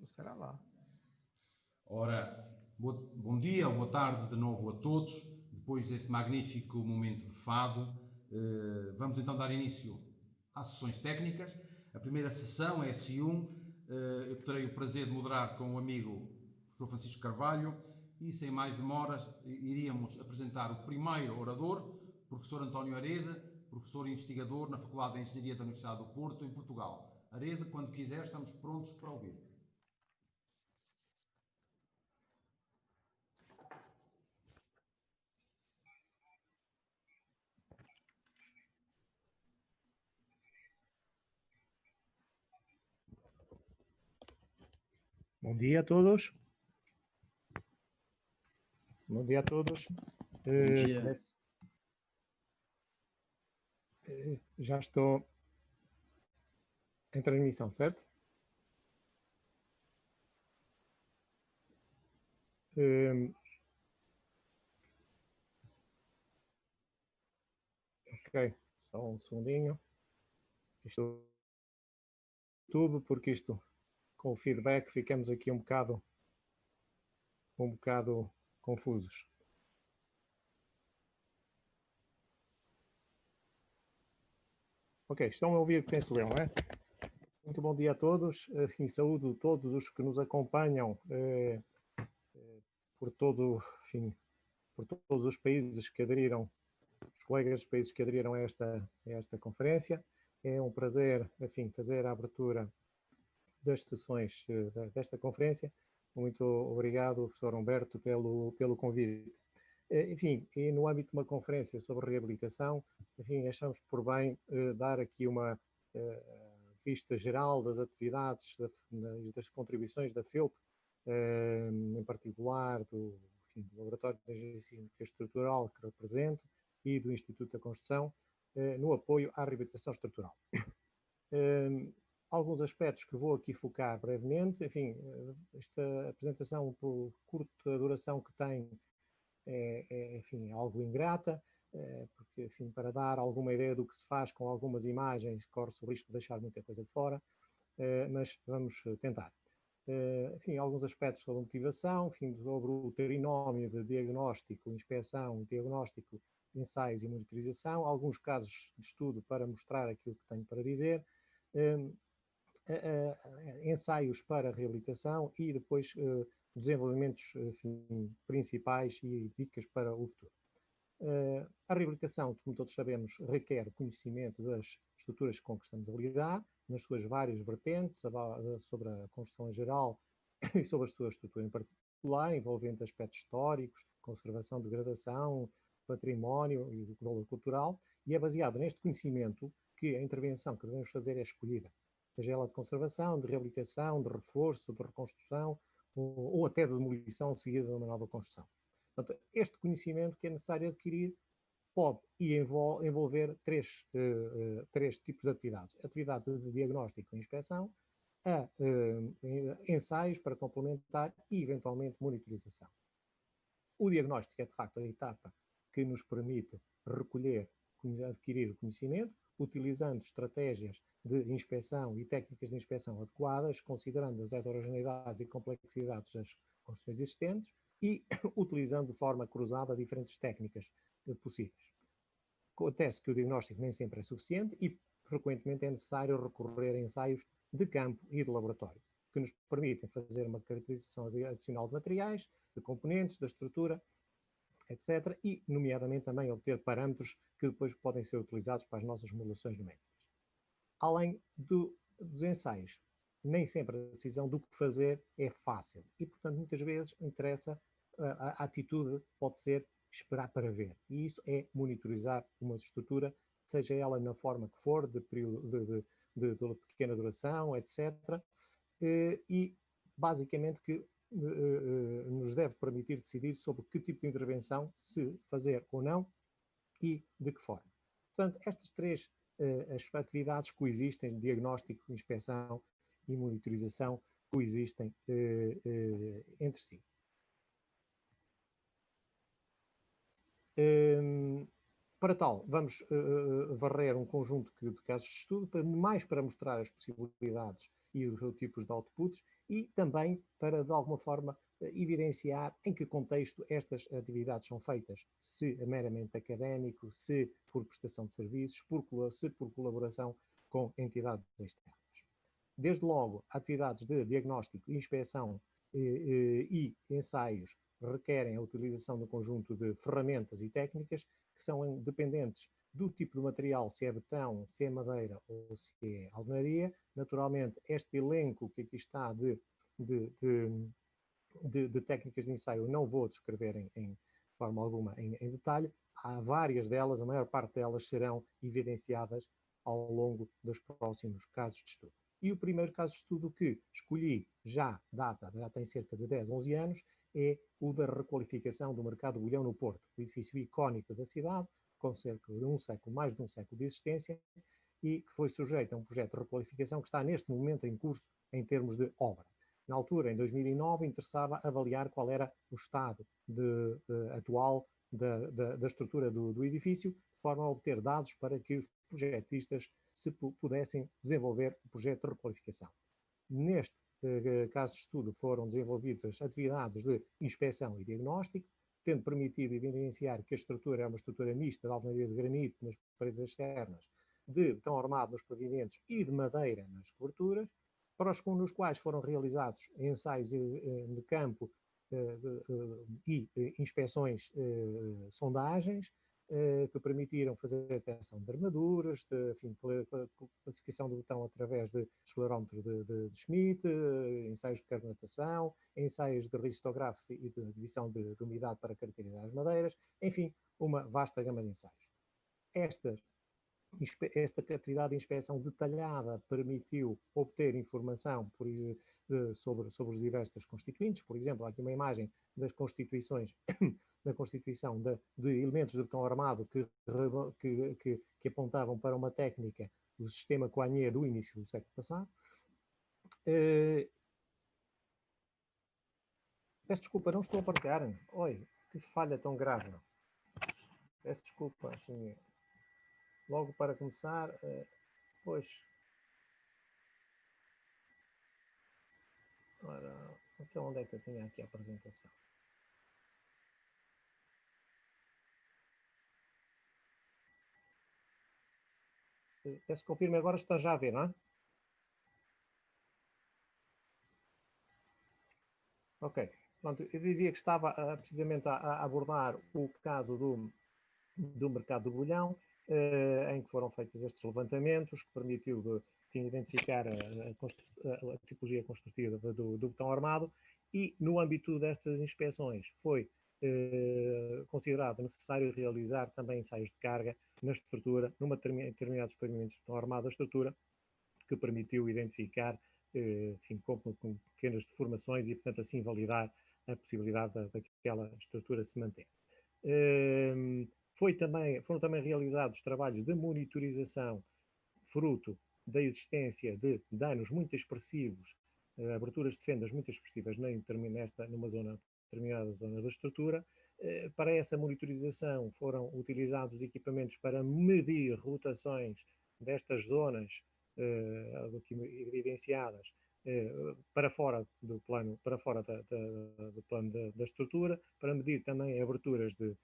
Será lá. Ora, bom dia ou boa tarde de novo a todos. Depois deste magnífico momento de fado, vamos então dar início às sessões técnicas. A primeira sessão é a S1. Eu terei o prazer de moderar com o amigo professor Francisco Carvalho e, sem mais demoras, iríamos apresentar o primeiro orador, professor António Arede, professor e investigador na Faculdade de Engenharia da Universidade do Porto, em Portugal. Arede, quando quiser, estamos prontos para ouvir. Bom dia a todos. Bom dia a todos. Bom dia. Já estou em transmissão, certo? Ok, só um segundinho. Isto tudo porque isto, com o feedback, ficamos aqui um bocado confusos. Ok, estão a ouvir, penso eu, não é? Muito bom dia a todos. Enfim, saúdo todos os que nos acompanham por todos os países que aderiram, os colegas dos países que aderiram a esta conferência. É um prazer, enfim, fazer a abertura das sessões desta conferência. Muito obrigado, professor Humberto, pelo convite. Enfim, e no âmbito de uma conferência sobre reabilitação, enfim, achamos por bem dar aqui uma vista geral das atividades, das contribuições da FEUP, em particular do Laboratório de Engenharia Estrutural que represento e do Instituto da Construção, no apoio à reabilitação estrutural. Alguns aspectos que vou aqui focar brevemente. Enfim, esta apresentação, por curta duração que tem, enfim, algo ingrata, porque, enfim, para dar alguma ideia do que se faz com algumas imagens, corre-se o risco de deixar muita coisa de fora, mas vamos tentar. Enfim, alguns aspectos sobre motivação, enfim, sobre o trinómio de diagnóstico, inspeção, diagnóstico, ensaios e monitorização, alguns casos de estudo para mostrar aquilo que tenho para dizer, ensaios para reabilitação e depois desenvolvimentos, enfim, principais e dicas para o futuro. A reabilitação, como todos sabemos, requer conhecimento das estruturas com que estamos a lidar, nas suas várias vertentes, sobre a construção em geral e sobre a sua estrutura em particular, envolvendo aspectos históricos, conservação, degradação, património e do valor cultural, e é baseado neste conhecimento que a intervenção que devemos fazer é escolhida, seja ela de conservação, de reabilitação, de reforço, de reconstrução ou até de demolição seguida de uma nova construção. Portanto, este conhecimento que é necessário adquirir pode envolver três tipos de atividades. Atividade de diagnóstico e inspeção, ensaios para complementar e, eventualmente, monitorização. O diagnóstico é, de facto, a etapa que nos permite recolher, adquirir o conhecimento, utilizando estratégias de inspeção e técnicas de inspeção adequadas, considerando as heterogeneidades e complexidades das construções existentes e utilizando de forma cruzada diferentes técnicas possíveis. Acontece que o diagnóstico nem sempre é suficiente e, frequentemente, é necessário recorrer a ensaios de campo e de laboratório, que nos permitem fazer uma caracterização adicional de materiais, de componentes, da estrutura, etc. E, nomeadamente, também obter parâmetros que depois podem ser utilizados para as nossas modelações numéricas. Além dos ensaios, nem sempre a decisão do que fazer é fácil e, portanto, muitas vezes interessa, a atitude pode ser esperar para ver. E isso é monitorizar uma estrutura, seja ela na forma que for, de pequena duração, etc. E, basicamente, que nos deve permitir decidir sobre que tipo de intervenção se fazer ou não e de que forma. Portanto, estas três as atividades coexistem, diagnóstico, inspeção e monitorização coexistem entre si. Para tal, vamos varrer um conjunto de casos de estudo, mais para mostrar as possibilidades e os tipos de outputs, e também para, de alguma forma, evidenciar em que contexto estas atividades são feitas, se é meramente académico, se por prestação de serviços, se por colaboração com entidades externas. Desde logo, atividades de diagnóstico, inspeção e ensaios requerem a utilização de um conjunto de ferramentas e técnicas que são dependentes do tipo de material, se é betão, se é madeira ou se é alvenaria. Naturalmente, este elenco que aqui está de técnicas de ensaio não vou descrever em forma alguma em detalhe. Há várias delas, a maior parte delas serão evidenciadas ao longo dos próximos casos de estudo. E o primeiro caso de estudo que escolhi já tem cerca de 10, 11 anos, é o da requalificação do mercado de bolhão no Porto, o edifício icónico da cidade, com cerca de mais de um século de existência, e que foi sujeito a um projeto de requalificação que está neste momento em curso em termos de obra. Na altura, em 2009, interessava avaliar qual era o estado atual da estrutura do edifício, de forma a obter dados para que os projetistas se pudessem desenvolver o projeto de requalificação. Neste caso de estudo foram desenvolvidas atividades de inspeção e diagnóstico, tendo permitido evidenciar que a estrutura é uma estrutura mista de alvenaria de granito nas paredes externas, de betão armado nos pavimentos e de madeira nas coberturas, nos quais foram realizados ensaios de campo e inspeções sondagens, que permitiram fazer a detecção de armaduras, classificação do betão através de esclerómetro de Schmidt, ensaios de carbonatação, ensaios de riscografo e de divisão de umidade para caracterizar as madeiras, enfim, uma vasta gama de ensaios. Esta atividade de inspeção detalhada permitiu obter informação sobre os diversos constituintes. Por exemplo, há aqui uma imagem das constituições da constituição de elementos de betão armado que apontavam para uma técnica do sistema Coignet do início do século passado. Peço desculpa, não estou a partilhar. Oi, que falha tão grave. Peço desculpa, assim, logo para começar, pois... Ora, então onde é que eu tinha aqui a apresentação? Peço que confirme agora, está já a ver, não é? Ok. Pronto, eu dizia que estava precisamente a abordar o caso do mercado do bolhão, em que foram feitos estes levantamentos, que permitiu identificar a tipologia construtiva do betão armado, e no âmbito dessas inspeções foi considerado necessário realizar também ensaios de carga na estrutura, determinados pavimentos de betão armado da estrutura, que permitiu identificar enfim, com pequenas deformações e, portanto, assim validar a possibilidade daquela estrutura se manter. Foram também realizados trabalhos de monitorização fruto da existência de danos muito expressivos, aberturas de fendas muito expressivas numa determinada zona da estrutura. Para essa monitorização foram utilizados equipamentos para medir rotações destas zonas evidenciadas para fora do plano, do plano da estrutura, para medir também aberturas de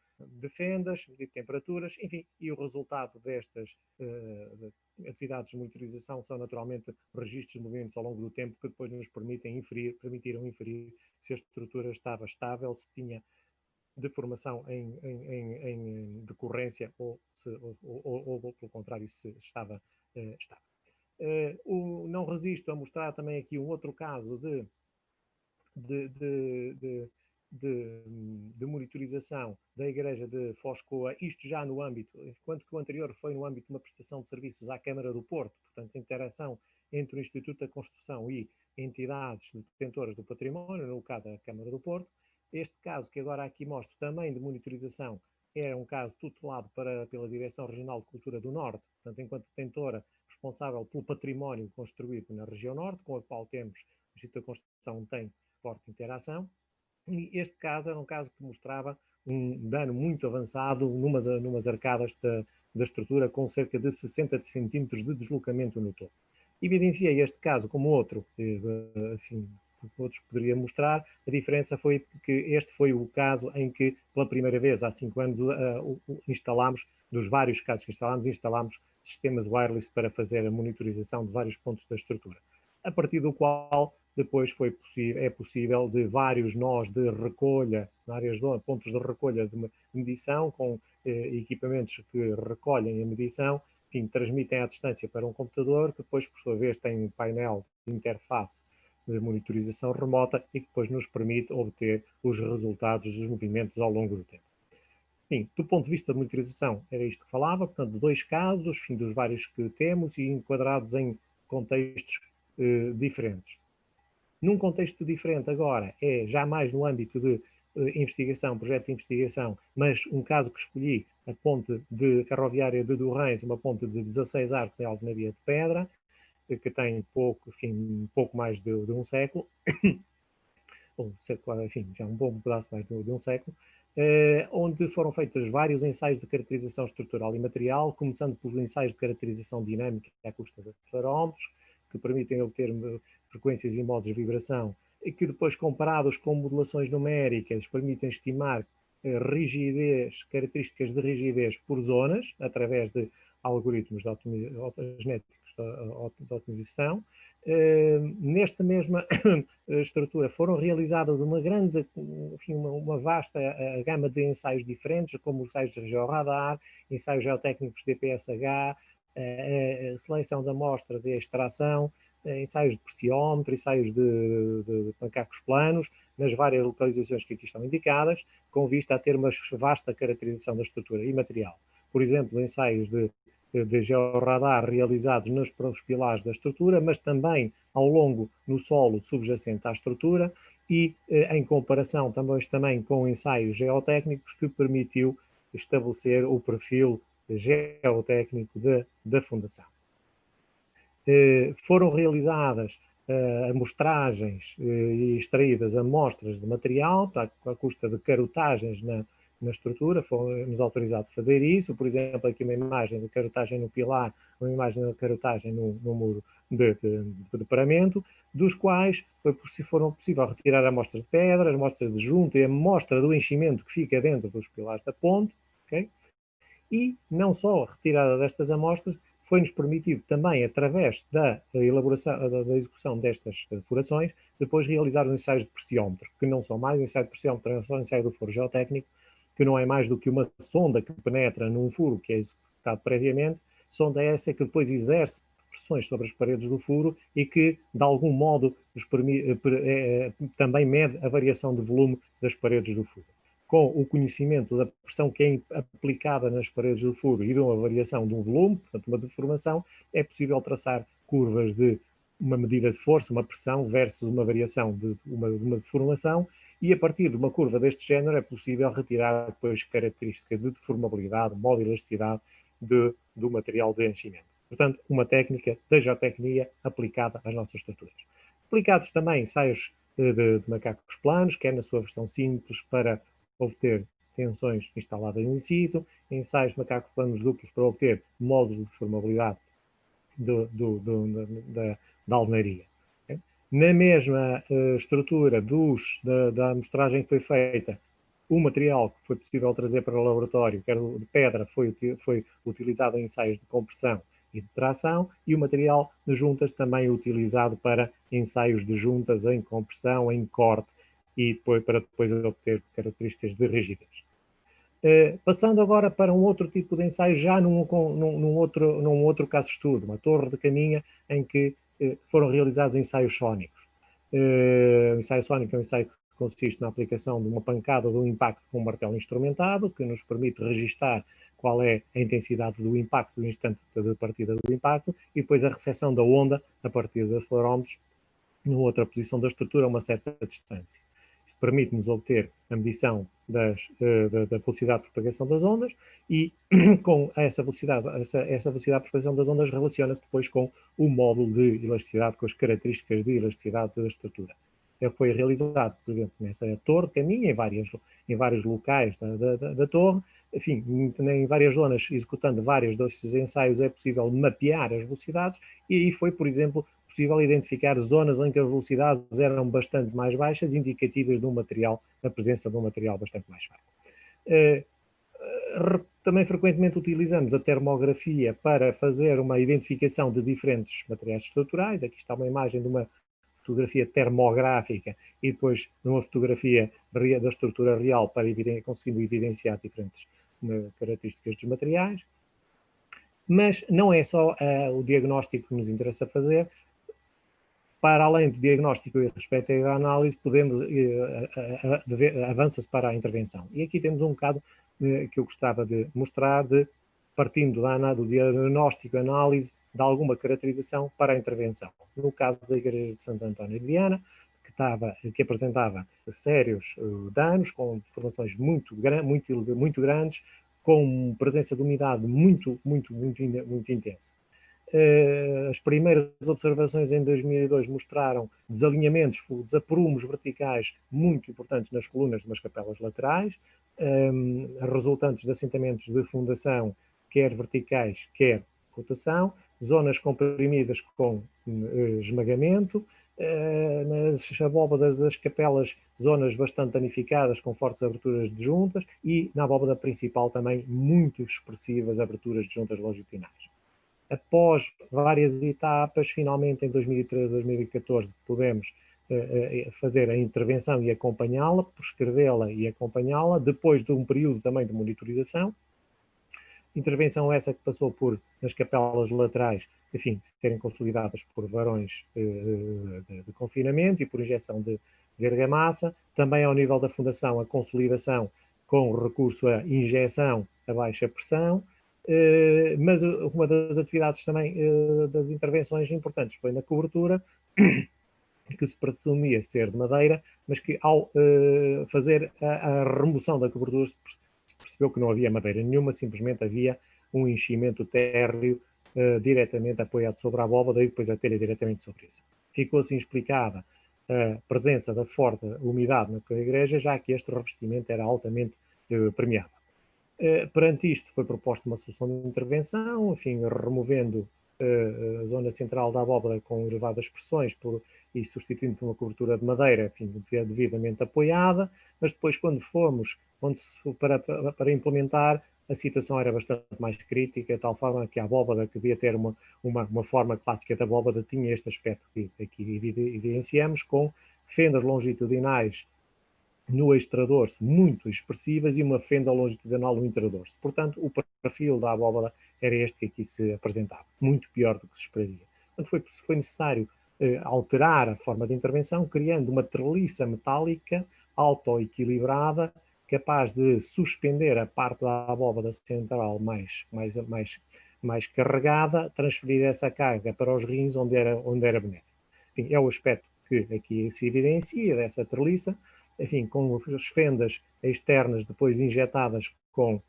fendas, medir temperaturas, enfim, e o resultado destas atividades de monitorização são naturalmente registros de movimentos ao longo do tempo que depois nos permitiram inferir se a estrutura estava estável, se tinha deformação em decorrência ou pelo contrário, se estava estável. Não resisto a mostrar também aqui um outro caso de monitorização da igreja de Foscoa, isto já no âmbito, enquanto que o anterior foi no âmbito de uma prestação de serviços à Câmara do Porto, portanto, interação entre o Instituto da Construção e entidades detentoras do património, no caso a Câmara do Porto. Este caso que agora aqui mostro também de monitorização é um caso tutelado pela Direção Regional de Cultura do Norte, portanto, enquanto detentora responsável pelo património construído na região norte, com a qual temos, o Instituto da Construção tem forte interação, e este caso era um caso que mostrava um dano muito avançado numas arcadas da estrutura, com cerca de 60 centímetros de deslocamento no topo. Evidenciei este caso como outro, enfim, outros poderia mostrar. A diferença foi que este foi o caso em que, pela primeira vez, há 5 anos, instalámos, dos vários casos que instalámos sistemas wireless para fazer a monitorização de vários pontos da estrutura, a partir do qual depois é possível de vários nós de recolha, vários pontos de recolha de medição, com equipamentos que recolhem a medição, enfim, transmitem à distância para um computador, que depois, por sua vez, tem um painel de interface de monitorização remota e que depois nos permite obter os resultados dos movimentos ao longo do tempo. Enfim, do ponto de vista de monitorização, era isto que falava, portanto, 2 casos, enfim, dos vários que temos e enquadrados em contextos diferentes. Num contexto diferente agora, é já mais no âmbito de investigação, projeto de investigação, mas um caso que escolhi, a ponte ferroviária de Durães, uma ponte de 16 arcos em alvenaria de pedra, que tem pouco mais de um século, ou enfim, já um bom pedaço mais de um século, onde foram feitos vários ensaios de caracterização estrutural e material, começando pelos ensaios de caracterização dinâmica à custa de acelerómetros, que permitem obter frequências e modos de vibração, e que depois, comparados com modulações numéricas, permitem estimar rigidez, características de rigidez por zonas, através de algoritmos genéticos de otimização. Nesta mesma estrutura foram realizadas uma vasta gama de ensaios diferentes, como ensaios de georradar, ensaios geotécnicos de DPSH, seleção de amostras e extração, ensaios de pressionómetro, ensaios de macacos planos, nas várias localizações que aqui estão indicadas, com vista a ter uma vasta caracterização da estrutura e material. Por exemplo, os ensaios de georradar realizados nos pilares da estrutura, mas também ao longo no solo subjacente à estrutura e em comparação também com ensaios geotécnicos que permitiu estabelecer o perfil geotécnico da fundação. Foram realizadas amostragens e extraídas amostras de material à custa de carotagens na estrutura, foi-nos autorizado a fazer isso. Por exemplo, aqui uma imagem de carotagem no pilar, uma imagem de carotagem no muro de paramento, dos quais foram possível retirar amostras de pedra, amostras de junta e a amostra do enchimento que fica dentro dos pilares da ponte, okay? E não só a retirada destas amostras, foi-nos permitido também, através da elaboração, da execução destas furações, depois realizar os ensaios de pressionómetro, que não são mais o ensaio de pressionómetro, é só o ensaio do furo geotécnico, que não é mais do que uma sonda que penetra num furo que é executado previamente, sonda essa que depois exerce pressões sobre as paredes do furo e que, de algum modo, também mede a variação de volume das paredes do furo. Com o conhecimento da pressão que é aplicada nas paredes do furo e de uma variação de um volume, portanto uma deformação, é possível traçar curvas de uma medida de força, uma pressão, versus uma variação de uma deformação, e a partir de uma curva deste género é possível retirar depois características de deformabilidade, modo e elasticidade do material de enchimento. Portanto, uma técnica da geotecnia aplicada às nossas estruturas. Aplicados também ensaios de macacos planos, que é na sua versão simples para obter tensões instaladas in situ, ensaios de macacos planos duplos para obter modos de deformabilidade da alvenaria. Na mesma estrutura da amostragem que foi feita, o material que foi possível trazer para o laboratório, que era de pedra, foi utilizado em ensaios de compressão e de tração, e o material de juntas também utilizado para ensaios de juntas em compressão, em corte, e para depois obter características de rigidez. Passando agora para um outro tipo de ensaio, já num outro caso de estudo, uma torre de caminha em que foram realizados ensaios sónicos. O ensaio sónico é um ensaio que consiste na aplicação de uma pancada de um impacto com um martelo instrumentado, que nos permite registar qual é a intensidade do impacto, do instante de partida do impacto, e depois a recepção da onda a partir de acelerómetros numa outra posição da estrutura a uma certa distância. Isto permite-nos obter a medição da velocidade de propagação das ondas e com essa velocidade de propagação das ondas relaciona-se depois com o módulo de elasticidade, com as características de elasticidade da estrutura. Foi realizado, por exemplo, nessa torre de caminho, em vários locais da torre, enfim, em várias zonas, executando vários desses ensaios, é possível mapear as velocidades, e aí foi, por exemplo, possível identificar zonas em que as velocidades eram bastante mais baixas, indicativas de um material, da presença de um material bastante mais fraco. Também frequentemente utilizamos a termografia para fazer uma identificação de diferentes materiais estruturais. Aqui está uma imagem de uma fotografia termográfica e depois de uma fotografia da estrutura real para conseguindo evidenciar diferentes características dos materiais. Mas não é só o diagnóstico que nos interessa fazer. Para além do diagnóstico e respeito à análise, avança-se para a intervenção. E aqui temos um caso que eu gostava de mostrar, partindo do diagnóstico e análise de alguma caracterização para a intervenção. No caso da Igreja de Santo António de Viana, que apresentava sérios danos, com formações muito grandes, com presença de umidade muito intensa. As primeiras observações em 2002 mostraram desalinhamentos, desaprumos verticais muito importantes nas colunas de umas capelas laterais, resultantes de assentamentos de fundação, quer verticais, quer rotação, zonas comprimidas com esmagamento, nas abóbadas das capelas, zonas bastante danificadas com fortes aberturas de juntas, e na abóbada principal também muito expressivas aberturas de juntas longitudinais. Após várias etapas, finalmente em 2013, 2014, podemos fazer a intervenção e acompanhá-la, prescrevê-la e acompanhá-la, depois de um período também de monitorização. Intervenção essa que passou por, nas capelas laterais, enfim, serem consolidadas por varões de confinamento e por injeção de argamassa. Também ao nível da fundação, a consolidação com recurso à injeção a baixa pressão. Mas uma das atividades também das intervenções importantes foi na cobertura, que se presumia ser de madeira, mas que ao fazer a remoção da cobertura se percebeu que não havia madeira nenhuma, simplesmente havia um enchimento térreo diretamente apoiado sobre a abóbada e depois a telha diretamente sobre isso. Ficou assim explicada a presença da forte umidade na igreja, já que este revestimento era altamente permeável. Perante isto foi proposta uma solução de intervenção, enfim, removendo a zona central da abóbada com elevadas pressões e substituindo por uma cobertura de madeira, enfim, devidamente apoiada, mas depois quando fomos para implementar, a situação era bastante mais crítica, de tal forma que a abóbada, que devia ter uma forma clássica da abóbada, tinha este aspecto que aqui evidenciamos, com fendas longitudinais no extradorso muito expressivas e uma fenda longitudinal no intradorso. Portanto, o perfil da abóbada era este que aqui se apresentava, muito pior do que se esperaria. Portanto, foi necessário alterar a forma de intervenção, criando uma treliça metálica autoequilibrada, capaz de suspender a parte da abóbada central mais carregada, transferir essa carga para os rins onde era benéfico. Enfim, é o aspecto que aqui se evidencia dessa treliça, enfim, com as fendas externas depois injetadas com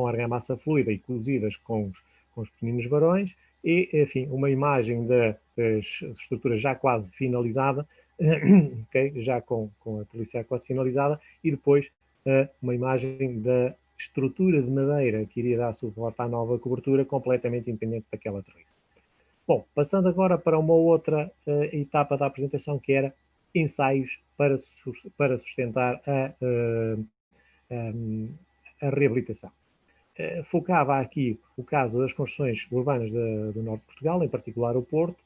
argamassa fluida e cozidas com os pequeninos varões, e, enfim, uma imagem da estrutura já quase finalizada, okay? Já com a treliça quase finalizada, e depois uma imagem da estrutura de madeira que iria dar suporte à nova cobertura, completamente independente daquela treliça. Bom, passando agora para uma outra etapa da apresentação, que era ensaios para sustentar a reabilitação. Focava aqui o caso das construções urbanas do norte de Portugal, em particular o Porto,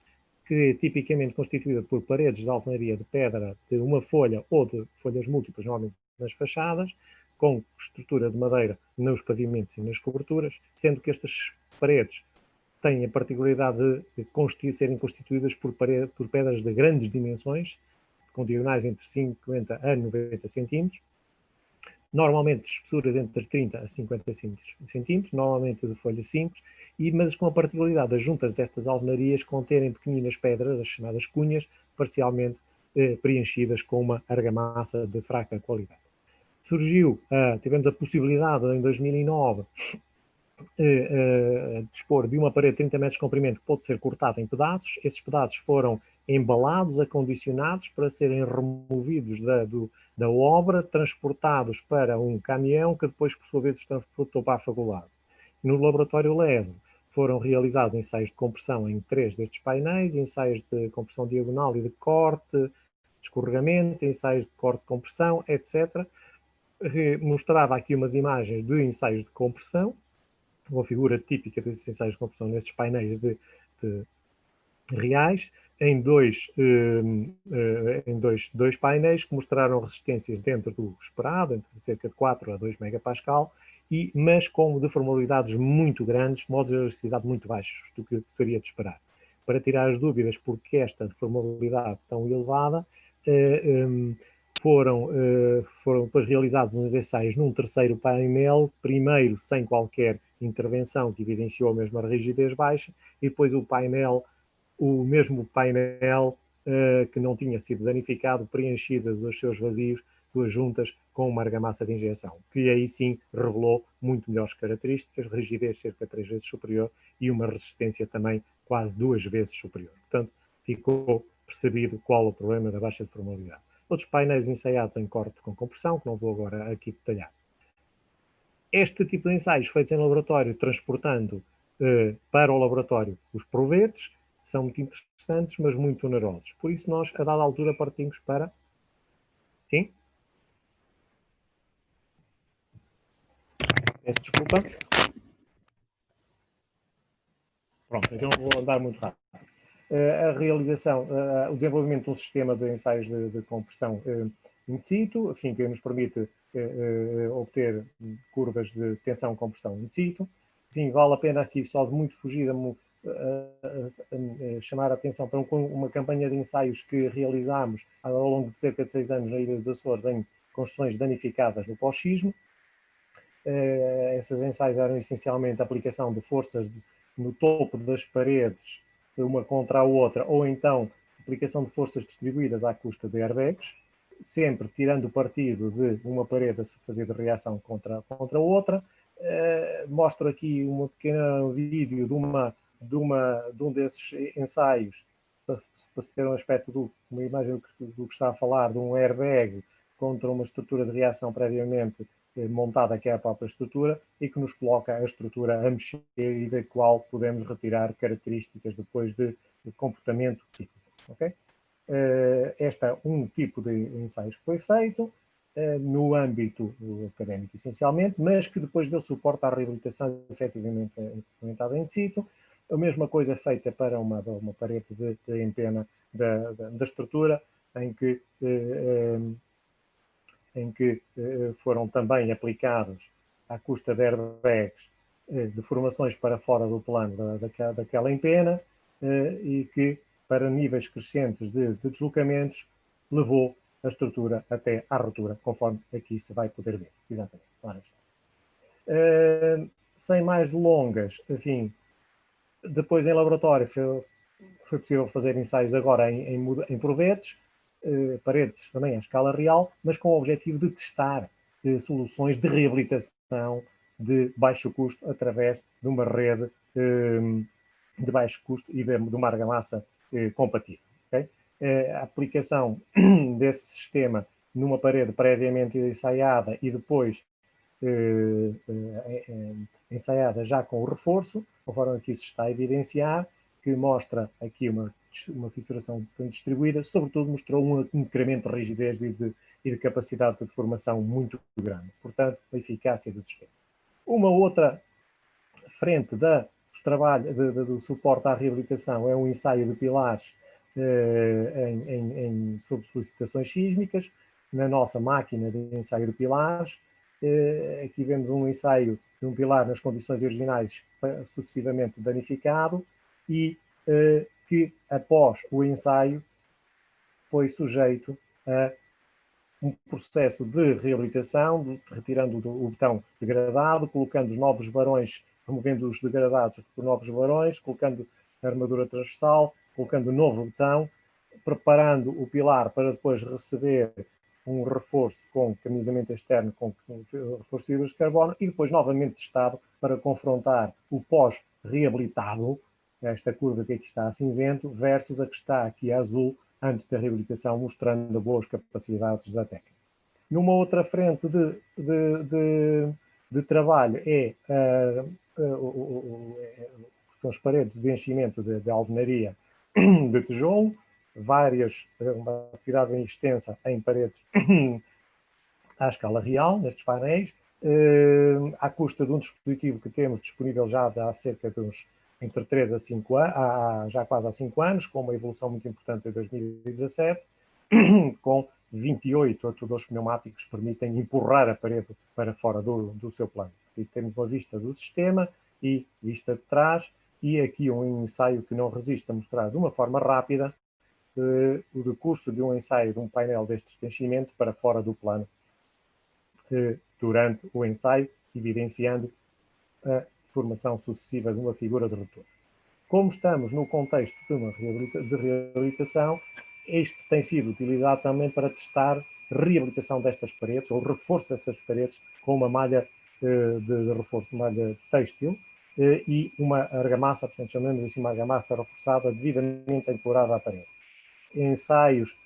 que é tipicamente constituída por paredes de alvenaria de pedra de uma folha ou de folhas múltiplas, normalmente nas fachadas, com estrutura de madeira nos pavimentos e nas coberturas, sendo que estas paredes têm a particularidade de serem constituídas por pedras de grandes dimensões, com diagonais entre 50 a 90 centímetros, normalmente espessuras entre 30 a 50 centímetros, normalmente de folha simples, mas com a particularidade das juntas destas alvenarias conterem pequeninas pedras, as chamadas cunhas, parcialmente preenchidas com uma argamassa de fraca qualidade. Tivemos a possibilidade em 2009 dispor de uma parede de 30 metros de comprimento que pode ser cortada em pedaços. Esses pedaços foram embalados, acondicionados para serem removidos da obra, transportados para um caminhão que depois, por sua vez, os transportou para a faculdade. No laboratório LESE foram realizados ensaios de compressão em 3 destes painéis, ensaios de compressão diagonal e de corte, de escorregamento, ensaios de corte de compressão, etc. Mostrava aqui umas imagens de ensaios de compressão, uma figura típica desses ensaios de compressão nestes painéis de reais, em dois painéis que mostraram resistências dentro do esperado, entre cerca de 4 a 2 megapascal, mas com deformabilidades muito grandes, modos de elasticidade muito baixos do que seria de esperar. Para tirar as dúvidas porque esta deformabilidade tão elevada, foram depois realizados uns ensaios num terceiro painel, primeiro sem qualquer intervenção que evidenciou a mesma rigidez baixa, e depois o mesmo painel que não tinha sido danificado, preenchido dos seus vazios, duas juntas com uma argamassa de injeção, que aí sim revelou muito melhores características, rigidez cerca de 3 vezes superior e uma resistência também quase 2 vezes superior. Portanto, ficou percebido qual o problema da baixa deformabilidade. Outros painéis ensaiados em corte com compressão, que não vou agora aqui detalhar. Este tipo de ensaios feitos em laboratório, transportando para o laboratório os provetos, são muito interessantes, mas muito onerosos. Por isso nós, a dada altura, partimos para... Sim? Peço desculpa. Pronto, então vou andar muito rápido. A realização, o desenvolvimento de um sistema de ensaios de compressão in situ, enfim, que nos permite obter curvas de tensão-compressão in situ. Enfim, vale a pena aqui, só de muito fugir, chamar a atenção para uma campanha de ensaios que realizámos ao longo de cerca de 6 anos na Ilha dos Açores em construções danificadas no pós-sismo. Esses ensaios eram essencialmente a aplicação de forças no topo das paredes, uma contra a outra, ou então aplicação de forças distribuídas à custa de airbags, sempre tirando partido de uma parede a se fazer de reação contra a outra. Mostro aqui um pequeno vídeo de um desses ensaios, para se ter um aspecto uma imagem do que está a falar, de um airbag contra uma estrutura de reação previamente montada, que é a própria estrutura, e que nos coloca a estrutura a mexer e da qual podemos retirar características depois de comportamento cíclico. Okay? Este é um tipo de ensaios que foi feito no âmbito académico, essencialmente, mas que depois deu suporte à reabilitação efetivamente implementada in situ. A mesma coisa feita para uma parede de empena da estrutura, em que foram também aplicados à custa de airbags deformações para fora do plano daquela empena e que, para níveis crescentes de deslocamentos, levou a estrutura até à ruptura, conforme aqui se vai poder ver. Exatamente. Claro está. Sem mais delongas, enfim, depois em laboratório foi possível fazer ensaios agora em provetos, paredes também à escala real, mas com o objetivo de testar soluções de reabilitação de baixo custo através de uma rede de baixo custo e de uma argamassa compatível. Okay? A aplicação desse sistema numa parede previamente ensaiada e depois ensaiada já com o reforço, conforme aqui se está a evidenciar, que mostra aqui uma fissuração bem distribuída, sobretudo mostrou um incremento de rigidez e de capacidade de deformação muito grande. Portanto, a eficácia do sistema. Uma outra frente do suporte à reabilitação é um ensaio de pilares sob solicitações sísmicas, na nossa máquina de ensaio de pilares. Aqui vemos um ensaio de um pilar nas condições originais sucessivamente danificado e que, após o ensaio, foi sujeito a um processo de reabilitação, retirando o betão degradado, colocando os novos varões, removendo os degradados por novos varões, colocando a armadura transversal, colocando novo betão, preparando o pilar para depois receber um reforço com camisamento externo, com reforço de fibras de carbono, e depois novamente testado para confrontar o pós-reabilitado esta curva que aqui está a cinzento, versus a que está aqui a azul, antes da reabilitação, mostrando boas capacidades da técnica. Numa outra frente de trabalho são as paredes de enchimento de alvenaria de tijolo, uma atividade bem extensa em paredes à escala real, nestes painéis, à custa de um dispositivo que temos disponível já há cerca de uns entre 3 a 5 anos, já quase há 5 anos, com uma evolução muito importante em 2017, com 28 atuadores pneumáticos que permitem empurrar a parede para fora do seu plano. E temos uma vista do sistema e vista de trás, e aqui um ensaio que não resiste a mostrar de uma forma rápida o decurso de um ensaio de um painel destes de enchimento para fora do plano durante o ensaio, evidenciando a formação sucessiva de uma figura de retorno. Como estamos no contexto de uma reabilitação, isto tem sido utilizado também para testar reabilitação destas paredes, ou reforço destas paredes, com uma malha de reforço, malha têxtil, e uma argamassa, portanto chamamos assim uma argamassa reforçada, devidamente ancorada à parede. Ensaios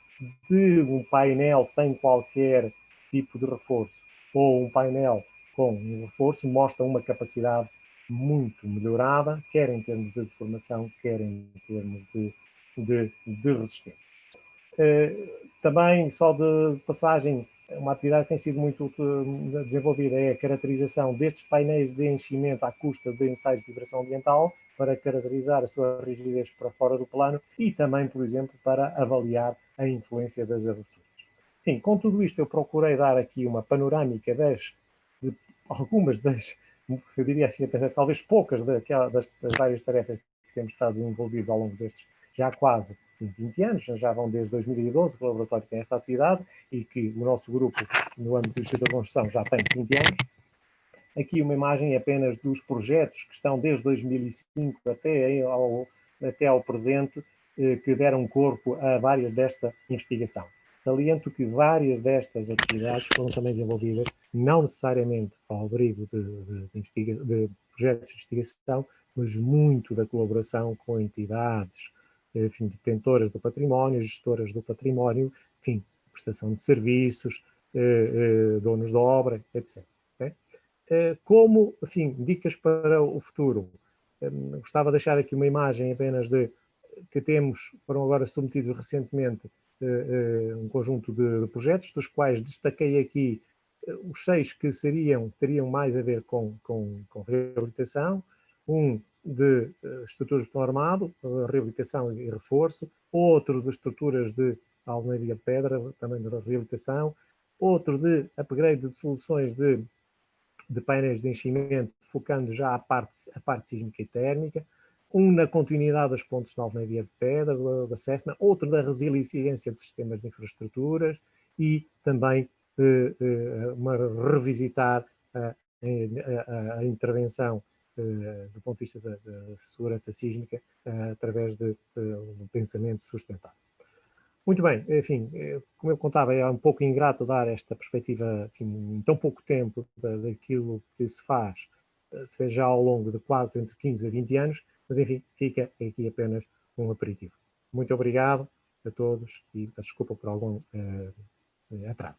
de um painel sem qualquer tipo de reforço, ou um painel com um reforço, mostram uma capacidade muito melhorada, quer em termos de deformação, quer em termos de resistência. Também, só de passagem, uma atividade que tem sido muito desenvolvida é a caracterização destes painéis de enchimento à custa de ensaios de vibração ambiental, para caracterizar a sua rigidez para fora do plano e também, por exemplo, para avaliar a influência das aberturas. Enfim, com tudo isto, eu procurei dar aqui uma panorâmica de algumas das, eu diria assim, talvez poucas das várias tarefas que temos estado desenvolvidos ao longo destes já quase 20 anos, já vão desde 2012 que o laboratório tem esta atividade e que o nosso grupo, no âmbito do Instituto da Construção, já tem 20 anos. Aqui uma imagem apenas dos projetos que estão desde 2005 até ao presente, que deram corpo a várias desta investigação. Saliento que várias destas atividades foram também desenvolvidas, não necessariamente ao abrigo de projetos de investigação, mas muito da colaboração com entidades, enfim, detentoras do património, gestoras do património, enfim, prestação de serviços, donos de obra, etc. Okay? Como, enfim, dicas para o futuro. Gostava de deixar aqui uma imagem apenas que foram agora submetidos recentemente um conjunto de projetos, dos quais destaquei aqui os 6 que teriam mais a ver com reabilitação, um de estruturas de beton armado, reabilitação e reforço, outro de estruturas de alvenaria de pedra, também de reabilitação, outro de upgrade de soluções de painéis de enchimento, focando já a parte sísmica e térmica, um na continuidade das pontes de alvenaria de pedra, da SESMA, outro da resiliência de sistemas de infraestruturas e também revisitar a intervenção do ponto de vista da segurança sísmica através de um pensamento sustentável. Muito bem, enfim, como eu contava, é um pouco ingrato dar esta perspectiva, enfim, em tão pouco tempo daquilo que se fez já ao longo de quase entre 15 a 20 anos, mas enfim, fica aqui apenas um aperitivo. Muito obrigado a todos e peço desculpa por algum atraso.